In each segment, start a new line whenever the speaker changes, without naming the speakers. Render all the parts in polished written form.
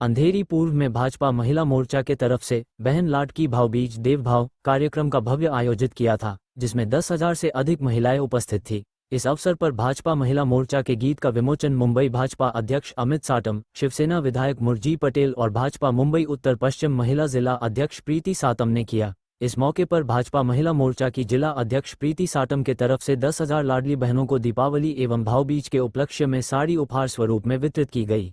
अंधेरी पूर्व में भाजपा महिला मोर्चा के तरफ से बहन लाड की भावबीज देवभाव कार्यक्रम का भव्य आयोजित किया था, जिसमें 10,000 से अधिक महिलाएं उपस्थित थी। इस अवसर पर भाजपा महिला मोर्चा के गीत का विमोचन मुंबई भाजपा अध्यक्ष अमित साटम, शिवसेना विधायक मुरजी पटेल और भाजपा मुंबई उत्तर पश्चिम महिला जिला अध्यक्ष प्रीति सातम ने किया। इस मौके पर भाजपा महिला मोर्चा की जिला अध्यक्ष प्रीति साटम के तरफ से 10,000 लाडली बहनों को दीपावली एवं भावबीज के उपलक्ष्य में साड़ी उपहार स्वरूप में वितरित की गई।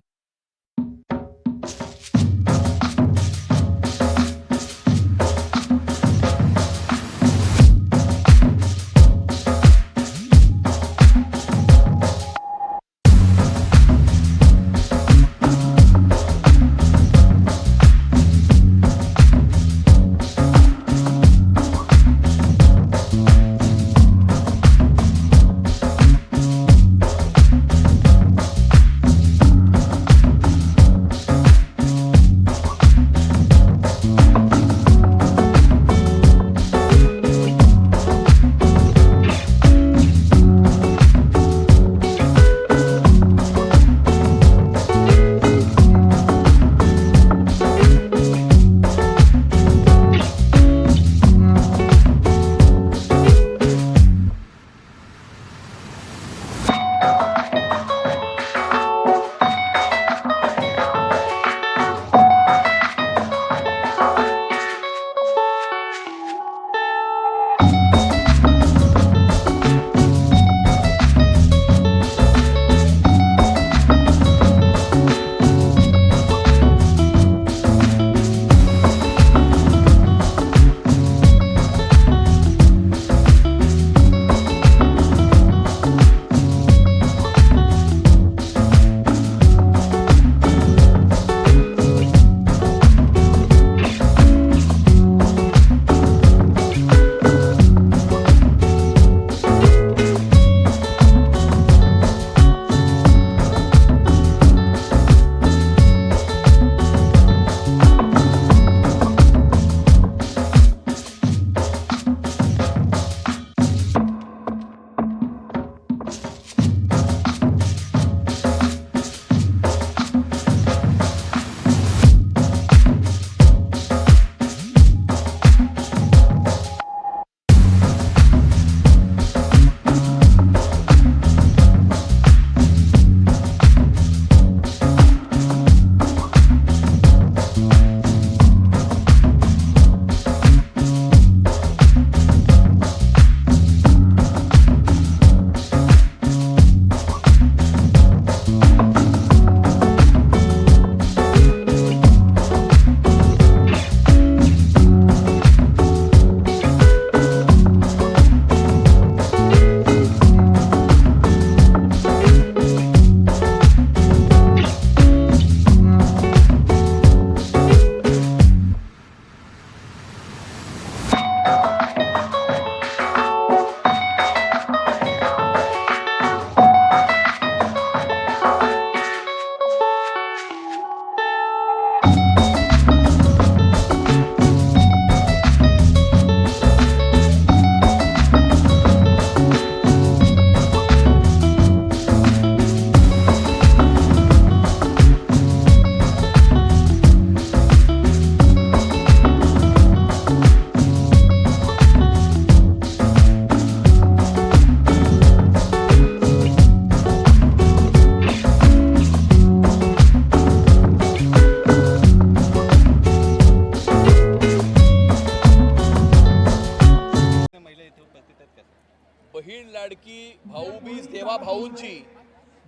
बहीण लाडकी भाऊबीज देवा भाऊंची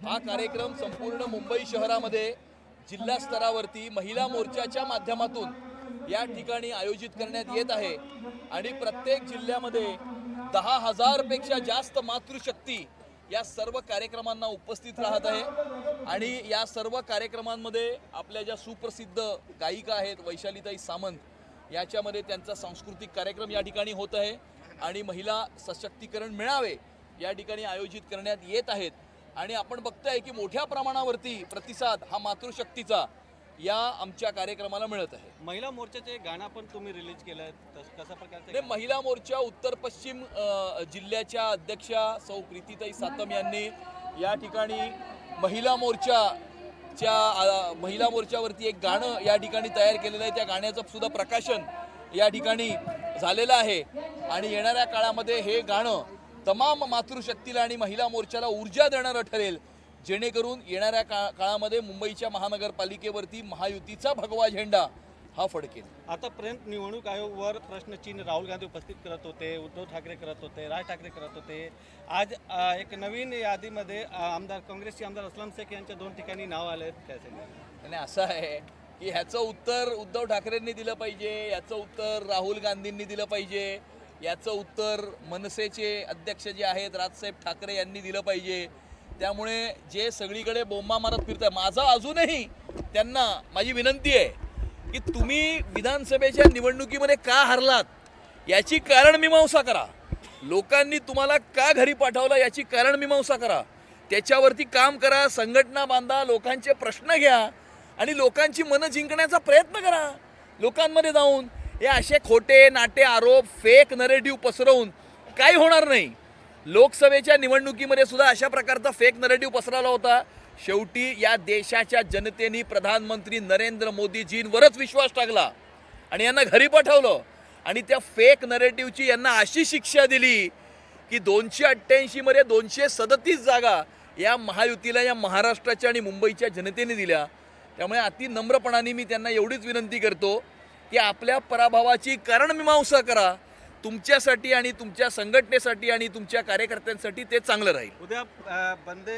हा कार्यक्रम संपूर्ण मुंबई शहरामध्ये जिल्हा स्तरावरती महिला मोर्चाच्या माध्यमातून या ठिकाणी आयोजित करण्यात येत आहे आणि प्रत्येक जिल्ह्यामध्ये 10,000 पेक्षा जास्त मातृशक्ती या सर्व कार्यक्रमांना उपस्थित राहत आहे आणि या सर्व कार्यक्रमांमध्ये आपल्या ज्या सुप्रसिद्ध गायिका आहेत वैशालीताई सामंत याच्यामध्ये त्यांचा सांस्कृतिक कार्यक्रम या ठिकाणी होत आहे आणि महिला सशक्तीकरण मेळावे या ठिकाणी आयोजित करण्यात येत आहेत आणि आपण बघताय की मोठ्या प्रमाणावरती प्रतिसाद हा मातृशक्तीचा या आमच्या कार्यक्रमाला मिळत आहे।
महिला मोर्चाचे गाणं पण तुम्ही रिलीज केलं, कशा प्रकारचे?
नाही, महिला मोर्चा उत्तर पश्चिम जिल्ह्याच्या अध्यक्षा सौ प्रीतीताई सातम यांनी या ठिकाणी महिला मोर्चा मोर्चा महिला मोर्चावरती एक गाणं या ठिकाणी तयार केलेलं आहे. त्या गाण्याचं सुद्धा प्रकाशन या ठिकाणी झालेलं आहे आणि येणाऱ्या काळामध्ये हे गाणं तमाम मातृशक्तीला आणि महिला मोर्चाला ऊर्जा देणारं ठरेल, जेणेकरून येणाऱ्या काळामध्ये मुंबईच्या महानगरपालिकेवरती महायुतीचा भगवा झेंडा हा फडकेल.
आतापर्यंत निवडणूक आयोगावर प्रश्नचिन्ह राहुल गांधी उपस्थित करत होते, उद्धव ठाकरे करत होते, राज ठाकरे करत होते. आज एक नवीन यादीमध्ये काँग्रेसचे आमदार अस्लम शेख यांच्या 2 ठिकाणी नाव आले. काय सांगाल?
आणि असं आहे की ह्याचं उत्तर उद्धव ठाकरेंनी दिलं पाहिजे, याचं उत्तर राहुल गांधींनी दिलं पाहिजे, याचं उत्तर मनसेचे अध्यक्ष जे आहेत राजसाहेब ठाकरे यांनी दिलं पाहिजे. त्यामुळे जे सगळीकडे बोंबा मारत फिरताय, माझा अजूनही त्यांना माझी विनंती आहे की तुम्ही विधानसभेच्या निवडणुकीमध्ये का हरलात याची कारणमीमांसा करा. लोकांनी तुम्हाला का घरी पाठवलं याची कारणमीमांसा करा. त्याच्यावरती काम करा, संघटना बांधा, लोकांचे प्रश्न घ्या आणि लोकांची मनं जिंकण्याचा प्रयत्न करा. लोकांमध्ये जाऊन हे असे खोटे नाटे आरोप फेक नरेटिव्ह पसरवून काही होणार नाही. लोकसभेच्या निवडणुकीमध्ये सुद्धा अशा प्रकारचा फेक नरेटिव्ह पसरवला होता. शेवटी या देशाच्या जनतेने प्रधानमंत्री नरेंद्र मोदीजींवरच विश्वास टाकला आणि यांना घरी पाठवलं आणि त्या फेक नरेटिव्हची यांना अशी शिक्षा दिली की 288 मध्ये 237 जागा या महायुतीला या महाराष्ट्राच्या आणि मुंबईच्या जनतेने दिल्या. त्यामुळे अति नम्रपणाने मी त्यांना एवढीच विनंती करतो की आपल्या पराभवाची कारणमीमांसा करा. तुमच्यासाठी आणि तुमच्या संघटनेसाठी आणि तुमच्या कार्यकर्त्यांसाठी ते चांगलं राहील.
उद्या वंदे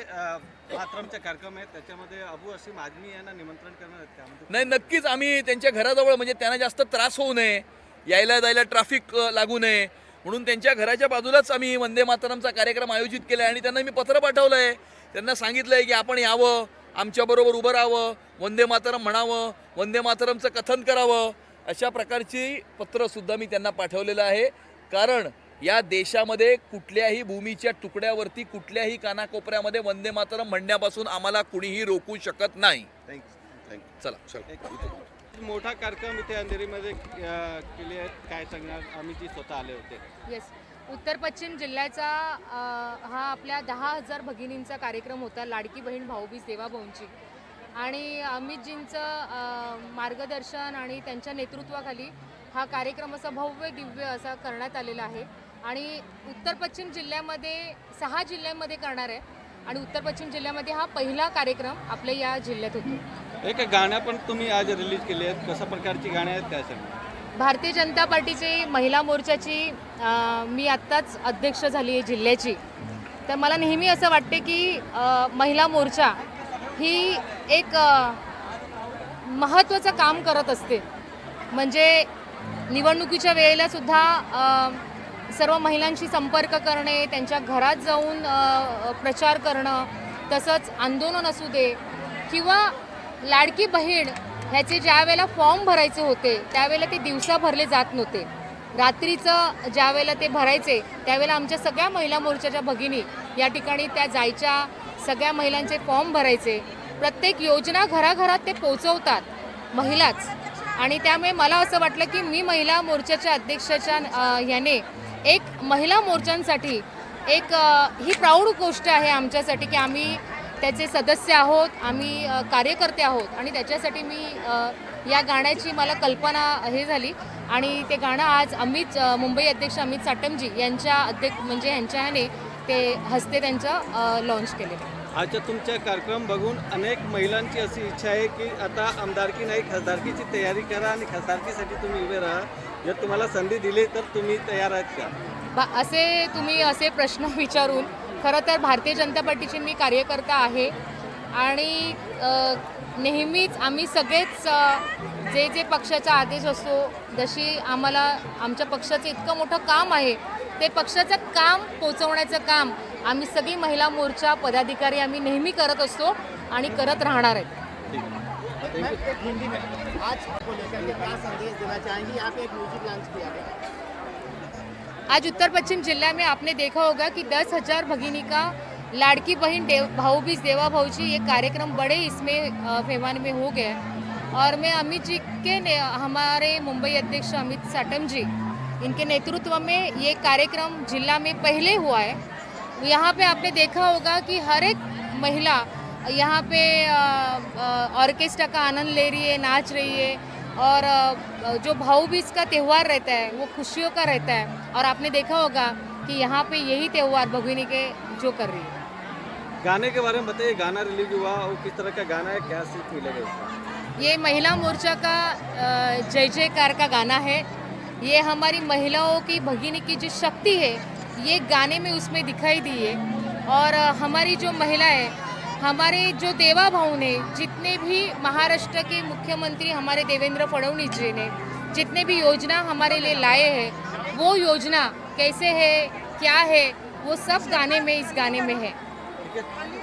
मातरमचा कार्यक्रम आहे, त्याच्यामध्ये अबू असीम आझमी यांना निमंत्रण करणार आहेत का?
नाही, नक्कीच आम्ही त्यांच्या घराजवळ, म्हणजे त्यांना जास्त त्रास होऊ नये, यायला जायला ट्रॅफिक लागू नये म्हणून त्यांच्या घराच्या बाजूलाच आम्ही वंदे मातरमचा कार्यक्रम आयोजित केला आहे आणि त्यांना मी पत्र पाठवलं आहे. त्यांना सांगितलं आहे की आपण यावं, आमच्याबरोबर उभं राहावं, वंदे मातरम म्हणावं, वंदे मातरमचं कथन करावं. अशा प्रकारची पत्रसुद्धा मी त्यांना पाठवलेलं आहे. कारण या देशामध्ये कुठल्याही भूमीच्या तुकड्यावरती कुठल्याही कानाकोपऱ्यामध्ये वंदे मातरम म्हणण्यापासून आम्हाला कुणीही रोखू शकत नाही. चला.
मोठा कार्यक्रम इथे अंधेरीमध्ये केले आहेत, काय सांगणार? आम्ही जी स्वतः आले होते.
येस, उत्तर पश्चिम जिल्ह्याचा हा आपल्या 10,000 भगिनींचा कार्यक्रम होता, लाडकी बहीण भाऊबीज देवाभाऊंची. आणि अमितजींचं मार्गदर्शन आणि त्यांच्या नेतृत्वाखाली हा कार्यक्रम असा भव्य दिव्य असा करण्यात आलेला आहे. आणि उत्तर पश्चिम जिल्ह्यामध्ये 6 जिल्ह्यांमध्ये करणार आहे आणि उत्तर पश्चिम जिल्ह्यामध्ये हा पहिला कार्यक्रम आपल्या या जिल्ह्यात होतो.
एक गाणं पण तुम्ही आज रिलीज केले आहेत, कशा प्रकारची गाणी आहेत काय सांगा?
भारतीय जनता पार्टीची महिला मोर्चाची मी आत्ताच अध्यक्ष झाली आहे जिल्ह्याची. तर मला नेहमी असं वाटते की महिला मोर्चा ही एक महत्त्वाचं काम करत असते. म्हणजे निवडणुकीच्या वेळेला सुद्धा सर्व महिलांशी संपर्क करणे, त्यांच्या घरात जाऊन प्रचार करणं, तसंच आंदोलन असू दे किंवा लाडकी बहीण ह्याचे ज्या वेळेला फॉर्म भरायचे होते त्यावेळेला ते दिवसा भरले जात नव्हते, रात्रीचं ज्या वेळेला ते भरायचे त्यावेळेला आमच्या सगळ्या महिला मोर्चाच्या भगिनी या ठिकाणी त्या जायच्या, सगळ्या महिलांचे फॉर्म भरायचे. प्रत्येक योजना घराघरात ते पोचवतात महिलाच. आणि त्यामुळे मला असं वाटलं की मी महिला मोर्चाच्या अध्यक्षाच्या ह्याने एक महिला मोर्चांसाठी एक ही प्राऊड गोष्ट आहे आमच्यासाठी की आम्ही त्याचे सदस्य आहोत, आम्ही कार्यकर्ते आहोत. आणि त्याच्यासाठी मी या गाण्याची मला कल्पना हे झाली आणि ते गाणं आज मुंबई अध्यक्ष अमित साटमजी यांच्या म्हणजे यांच्या ह्याने ते हस्ते त्यांचं लॉन्च केलेलं.
आजच्या तुमचा कार्यक्रम बघून अनेक महिलांची अशी इच्छा आहे की आता आमदारकी नाही खासदारकीची तयारी करा आणि खासदारकीसाठी तुम्ही उभे राहा. जर तुम्हाला संधी दिली तर तुम्ही तयार आहात का?
असे तुम्ही असे प्रश्न विचारून, खरं तर भारतीय जनता पार्टीची मी कार्यकर्ता आहे आणि नेहमीच आम्ही सगळेच जे जे पक्षाचा आदेश असतो, जशी आम्हाला आमच्या पक्षाचं इतकं मोठं काम आहे ते पक्षाचं काम पोचवण्याचं काम आम्ही सगळी महिला मोर्चा पदाधिकारी आम्ही नेहमी करत असतो आणि करत राहणार आहेत. आज उत्तर पश्चिम जिला में आपने देखा होगा कि 10,000 भगिनी का लाड़की बहन भाऊबीज देवा भाऊजी ये कार्यक्रम बड़े इसमें पैमाने में हो गया. और मैं अमित जी के हमारे मुंबई अध्यक्ष अमित साटम जी इनके नेतृत्व में ये कार्यक्रम जिला में पहले हुआ है. यहाँ पे आपने देखा होगा कि हर एक महिला यहाँ पे ऑर्केस्ट्रा का आनंद ले रही है, नाच रही है। और जो भाऊबीज का त्यौहार रहता है वो खुशियों का रहता है। और आपने देखा होगा कि यहाँ पे यही त्यौहार भगिनी के जो कर रही है।
गाने के बारे में बताइए, गाना रिलीज हुआ और किस तरह का गाना है, क्या सीख मिलेगा इसका?
ये महिला मोर्चा का जय जयकार का गाना है। ये हमारी महिलाओं की भगिनी की जो शक्ति है ये गाने में उसमें दिखाई दी है। और हमारी जो महिला है, हमारे जो देवा भाऊ ने, जितने भी महाराष्ट्र के मुख्यमंत्री हमारे देवेंद्र फडणवीस जी ने जितने भी योजना हमारे लिए लाए हैं, वो योजना कैसे है, क्या है, वो सब गाने में, इस गाने में है।
ठीक है।